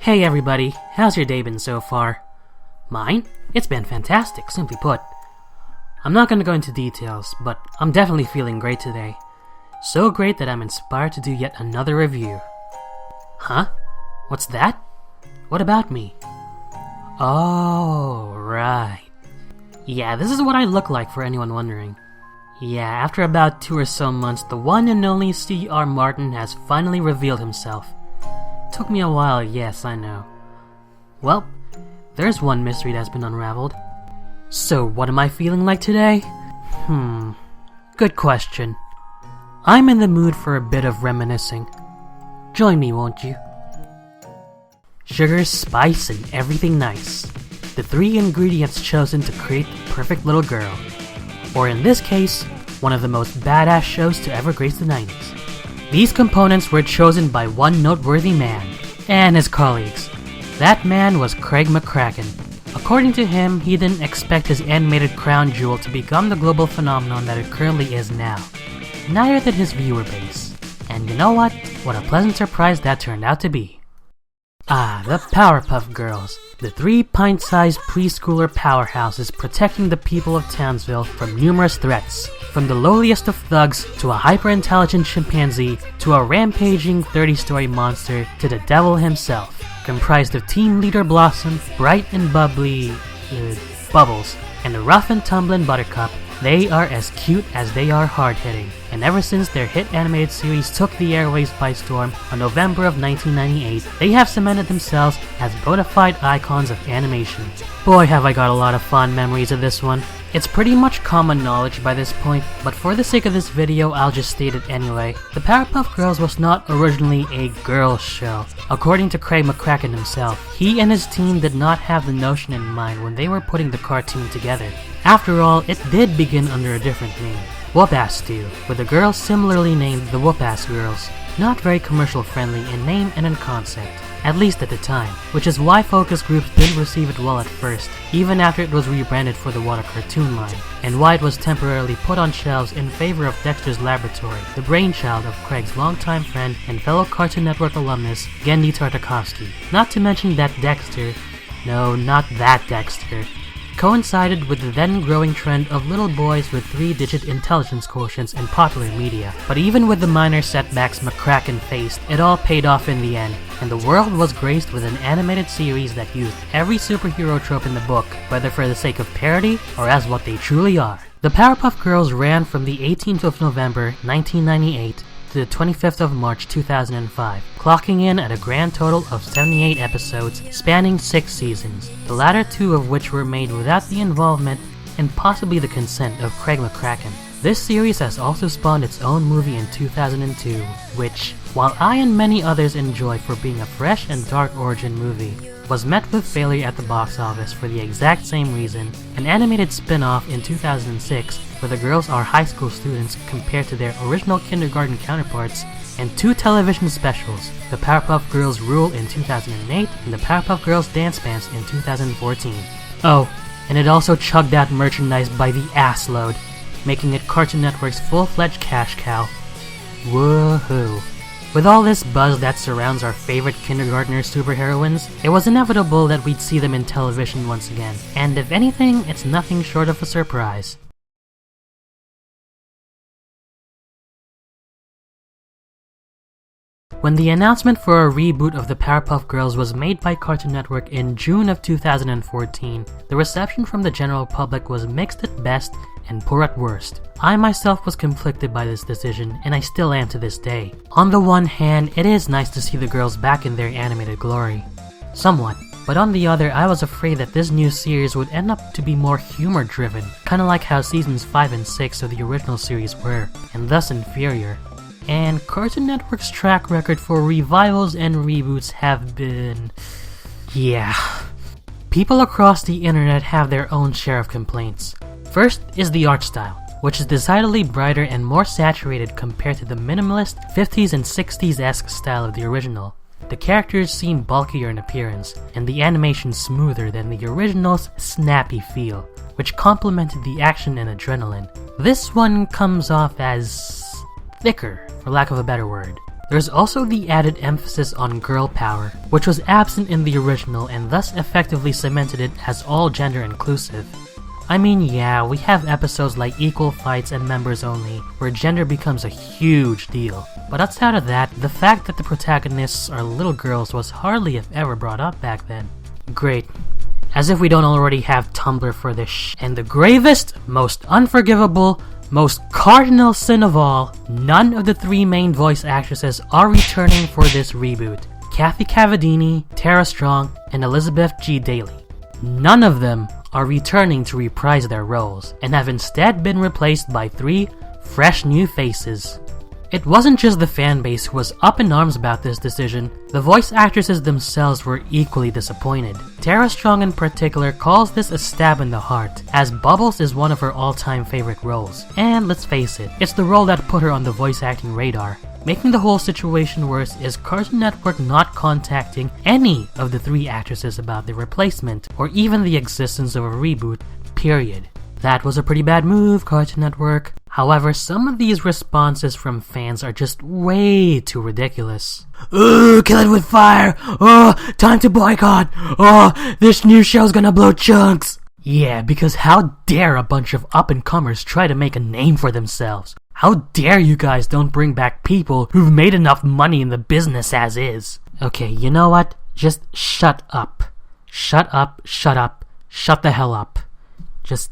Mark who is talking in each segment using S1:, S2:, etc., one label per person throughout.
S1: Hey everybody, how's your day been so far? Mine? It's been fantastic, simply put. I'm not gonna go into details, but I'm definitely feeling great today. So great that I'm inspired to do yet another review. Huh? What's that? What about me? Oh, right. Yeah, this is what I look like for anyone wondering. Yeah, after about 2 or so months, the one and only C.R. Martin has finally revealed himself. Took me a while, yes, I know. Well, there's one mystery that's been unraveled. So, what am I feeling like today? Good question. I'm in the mood for a bit of reminiscing. Join me, won't you? Sugar, spice, and everything nice. The 3 ingredients chosen to create the perfect little girl. Or in this case, one of the most badass shows to ever grace the 90s. These components were chosen by one noteworthy man, and his colleagues. That man was Craig McCracken. According to him, he didn't expect his animated crown jewel to become the global phenomenon that it currently is now. Neither did his viewer base. And you know what? What a pleasant surprise that turned out to be. The Powerpuff Girls, the 3 pint-sized preschooler powerhouses protecting the people of Townsville from numerous threats, from the lowliest of thugs to a hyper-intelligent chimpanzee to a rampaging 30-story monster to the devil himself, comprised of team leader Blossom, bright and bubbly, Bubbles, and the rough and tumbling Buttercup. They are as cute as they are hard-hitting, and ever since their hit animated series took the airwaves by storm on November of 1998, they have cemented themselves as bona fide icons of animation. Boy, have I got a lot of fond memories of this one. It's pretty much common knowledge by this point, but for the sake of this video, I'll just state it anyway. The Powerpuff Girls was not originally a girls' show. According to Craig McCracken himself, he and his team did not have the notion in mind when they were putting the cartoon together. After all, it did begin under a different name, Whoop-Ass Stew, with the girls similarly named the Whoop-Ass Girls. Not very commercial friendly in name and in concept, at least at the time, which is why focus groups didn't receive it well at first, even after it was rebranded for the Water Cartoon line, and why it was temporarily put on shelves in favor of Dexter's Laboratory, the brainchild of Craig's longtime friend and fellow Cartoon Network alumnus, Genndy Tartakovsky. Not to mention that Dexter, no, not that Dexter, coincided with the then growing trend of little boys with 3-digit intelligence quotients in popular media. But even with the minor setbacks McCracken faced, it all paid off in the end, and the world was graced with an animated series that used every superhero trope in the book, whether for the sake of parody or as what they truly are. The Powerpuff Girls ran from the 18th of November 1998 to the 25th of March 2005, clocking in at a grand total of 78 episodes spanning 6 seasons, the latter 2 of which were made without the involvement and possibly the consent of Craig McCracken. This series has also spawned its own movie in 2002, which, while I and many others enjoyed for being a fresh and dark origin movie, was met with failure at the box office for the exact same reason. An animated spin-off in 2006 where the girls are high school students compared to their original kindergarten counterparts, and 2 television specials, The Powerpuff Girls Rule in 2008 and The Powerpuff Girls Dance Bands in 2014. Oh, and it also chugged out merchandise by the assload, making it Cartoon Network's full-fledged cash cow. Woohoo. With all this buzz that surrounds our favorite kindergartner superheroines, it was inevitable that we'd see them in television once again, and if anything, it's nothing short of a surprise. When the announcement for a reboot of the Powerpuff Girls was made by Cartoon Network in June of 2014, the reception from the general public was mixed at best and poor at worst. I myself was conflicted by this decision, and I still am to this day. On the one hand, it is nice to see the girls back in their animated glory. Somewhat. But on the other, I was afraid that this new series would end up to be more humor-driven, kinda like how seasons 5 and 6 of the original series were, and thus inferior. And Cartoon Network's track record for revivals and reboots have been... yeah. People across the internet have their own share of complaints. First is the art style, which is decidedly brighter and more saturated compared to the minimalist 50s and 60s-esque style of the original. The characters seem bulkier in appearance, and the animation smoother than the original's snappy feel, which complemented the action and adrenaline. This one comes off as thicker, for lack of a better word. There's also the added emphasis on girl power, which was absent in the original and thus effectively cemented it as all gender inclusive. I mean, yeah, we have episodes like Equal Fights and Members Only, where gender becomes a huge deal. But outside of that, the fact that the protagonists are little girls was hardly if ever brought up back then. Great. As if we don't already have Tumblr for this And the gravest, most unforgivable, most cardinal sin of all, none of the 3 main voice actresses are returning for this reboot. Kathy Cavadini, Tara Strong, and Elizabeth G. Daly. None of them are returning to reprise their roles, and have instead been replaced by 3 fresh new faces. It wasn't just the fanbase who was up in arms about this decision, the voice actresses themselves were equally disappointed. Tara Strong in particular calls this a stab in the heart, as Bubbles is one of her all-time favorite roles. And let's face it, it's the role that put her on the voice acting radar. Making the whole situation worse is Cartoon Network not contacting any of the 3 actresses about their replacement, or even the existence of a reboot, period. That was a pretty bad move, Cartoon Network. However, some of these responses from fans are just way too ridiculous. Ooh, kill it with fire! Oh, time to boycott! Oh, this new show's gonna blow chunks! Yeah, because how dare a bunch of up-and-comers try to make a name for themselves? How dare you guys don't bring back people who've made enough money in the business as is? Okay, you know what? Just shut up. Shut up, shut up, shut the hell up. Just...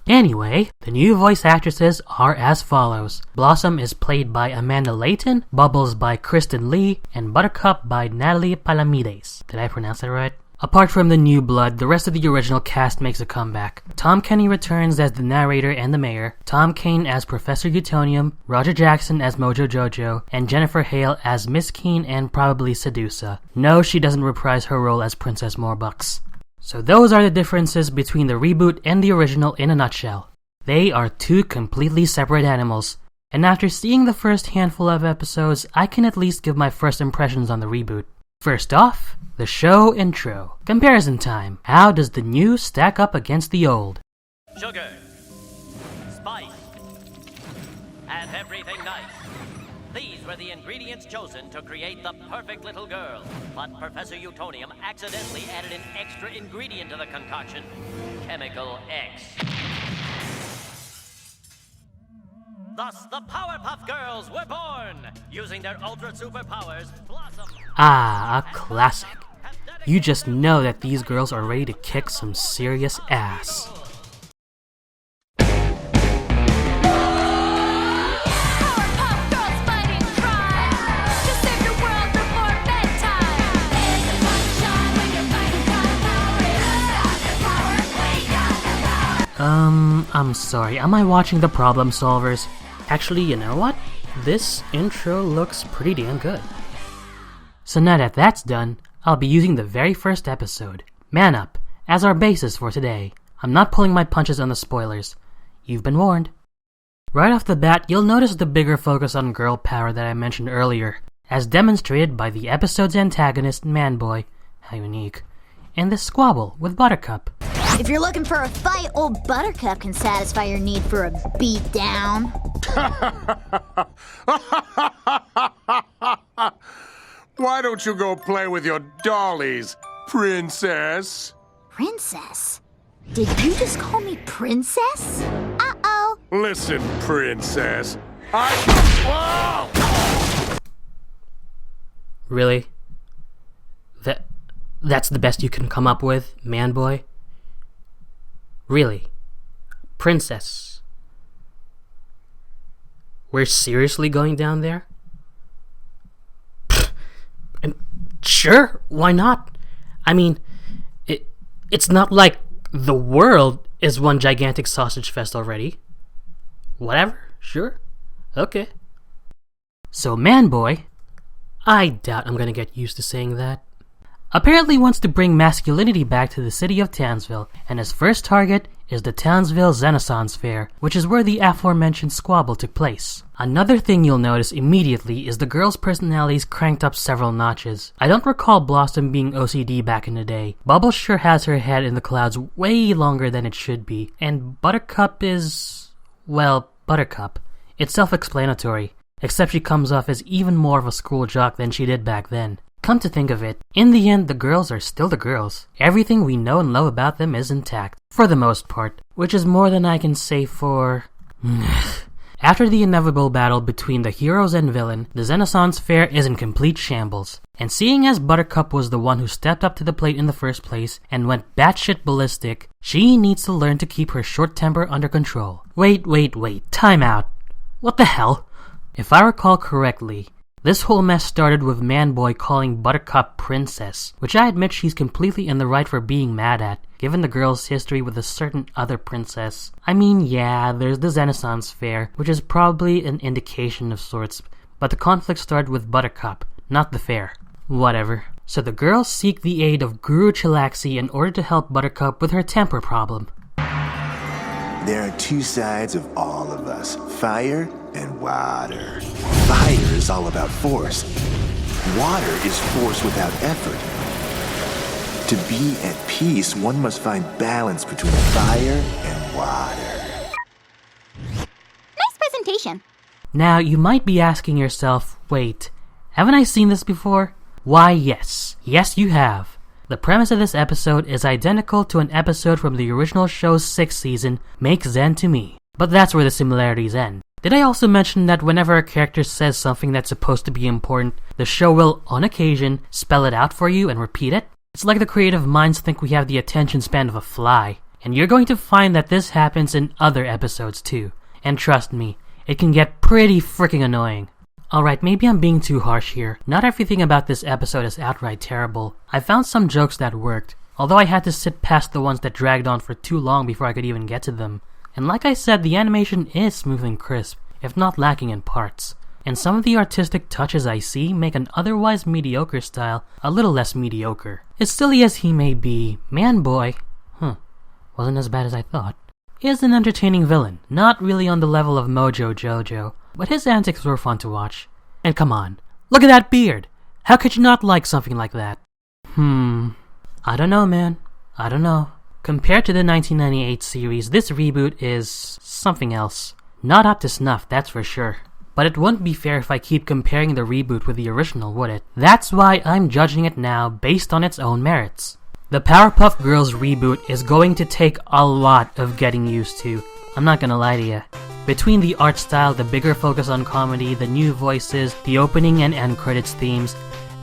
S1: Anyway, the new voice actresses are as follows. Blossom is played by Amanda Layton, Bubbles by Kristen Lee, and Buttercup by Natalie Palamides. Did I pronounce that right? Apart from the new blood, the rest of the original cast makes a comeback. Tom Kenny returns as the narrator and the mayor, Tom Kane as Professor Utonium, Roger Jackson as Mojo Jojo, and Jennifer Hale as Miss Keen and probably Sedusa. No, she doesn't reprise her role as Princess Morbucks. So those are the differences between the reboot and the original in a nutshell. They are 2 completely separate animals, and after seeing the first handful of episodes, I can at least give my first impressions on the reboot. First off, the show intro. Comparison time. How does the new stack up against the old?
S2: Sugar, spice, and everything nice. These were the ingredients chosen to create the perfect little girl. But Professor Utonium accidentally added an extra ingredient to the concoction, Chemical X. Thus, the Powerpuff Girls were born! Using their ultra superpowers, Blossom...
S1: Ah, a classic. You just know that these girls are ready to kick some serious ass. I'm sorry, am I watching The Problem Solvers? Actually, you know what? This intro looks pretty damn good. So now that that's done, I'll be using the very first episode, Man Up, as our basis for today. I'm not pulling my punches on the spoilers. You've been warned. Right off the bat, you'll notice the bigger focus on girl power that I mentioned earlier, as demonstrated by the episode's antagonist, Man-Boy, how unique, and this squabble with Buttercup.
S3: If you're looking for a fight, old Buttercup can satisfy your need for a beatdown.
S4: Why don't you go play with your dollies, princess?
S3: Princess? Did you just call me princess? Uh-oh.
S4: Listen, princess. Whoa!
S1: Really? That's the best you can come up with, Man-Boy? Really? Princess? We're seriously going down there? And sure, why not? I mean, it's not like the world is one gigantic sausage fest already. Whatever, sure, okay. So Man-Boy, I doubt I'm gonna get used to saying that, apparently wants to bring masculinity back to the city of Townsville, and his first target is the Townsville Renaissance Fair, which is where the aforementioned squabble took place. Another thing you'll notice immediately is the girls' personalities cranked up several notches. I don't recall Blossom being OCD back in the day. Bubbles sure has her head in the clouds way longer than it should be, and Buttercup is... well, Buttercup. It's self-explanatory. except she comes off as even more of a school jock than she did back then. Come to think of it, in the end the girls are still the girls. Everything we know and love about them is intact, for the most part, which is more than I can say for... After the inevitable battle between the heroes and villain, the Renaissance Fair is in complete shambles. And seeing as Buttercup was the one who stepped up to the plate in the first place and went batshit ballistic, she needs to learn to keep her short temper under control. Wait, time out. What the hell? If I recall correctly, this whole mess started with Manboy calling Buttercup Princess, which I admit she's completely in the right for being mad at, given the girl's history with a certain other princess. I mean, yeah, there's the Renaissance Fair, which is probably an indication of sorts, but the conflict started with Buttercup, not the fair. Whatever. So the girls seek the aid of Guru Chilaxi in order to help Buttercup with her temper problem.
S5: There are two sides of all of us, fire and water. Fire is all about force. Water is force without effort. To be at peace, one must find balance between fire and water.
S3: Nice presentation.
S1: Now, you might be asking yourself, wait, haven't I seen this before? Why, yes. Yes, you have. The premise of this episode is identical to an episode from the original show's 6th season, Make Zen to Me. But that's where the similarities end. Did I also mention that whenever a character says something that's supposed to be important, the show will, on occasion, spell it out for you and repeat it? It's like the creative minds think we have the attention span of a fly. And you're going to find that this happens in other episodes too. And trust me, it can get pretty freaking annoying. Alright, maybe I'm being too harsh here. Not everything about this episode is outright terrible. I found some jokes that worked, although I had to sit past the ones that dragged on for too long before I could even get to them. And like I said, the animation is smooth and crisp, if not lacking in parts. And some of the artistic touches I see make an otherwise mediocre style a little less mediocre. As silly as he may be, Manboy, wasn't as bad as I thought, is an entertaining villain, not really on the level of Mojo Jojo, but his antics were fun to watch. And come on, look at that beard! How could you not like something like that? I don't know, man. I don't know. Compared to the 1998 series, this reboot is something else. Not up to snuff, that's for sure. But it wouldn't be fair if I keep comparing the reboot with the original, would it? That's why I'm judging it now based on its own merits. The Powerpuff Girls reboot is going to take a lot of getting used to. I'm not gonna lie to you. Between the art style, the bigger focus on comedy, the new voices, the opening and end credits themes,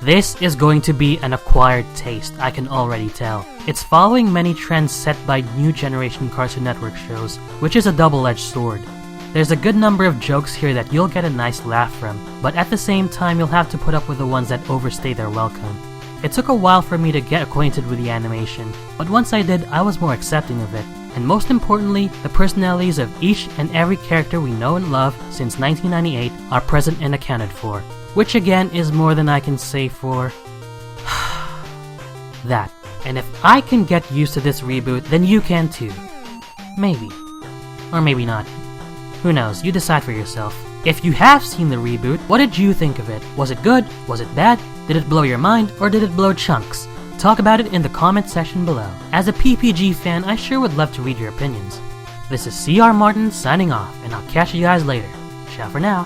S1: this is going to be an acquired taste, I can already tell. It's following many trends set by new generation Cartoon Network shows, which is a double-edged sword. There's a good number of jokes here that you'll get a nice laugh from, but at the same time you'll have to put up with the ones that overstay their welcome. It took a while for me to get acquainted with the animation, but once I did, I was more accepting of it. And most importantly, the personalities of each and every character we know and love since 1998 are present and accounted for. Which again is more than I can say for... that. And if I can get used to this reboot, then you can too. Maybe. Or maybe not. Who knows, you decide for yourself. If you have seen the reboot, what did you think of it? Was it good? Was it bad? Did it blow your mind? Or did it blow chunks? Talk about it in the comment section below. As a PPG fan, I sure would love to read your opinions. This is CR Martin signing off, and I'll catch you guys later. Ciao for now.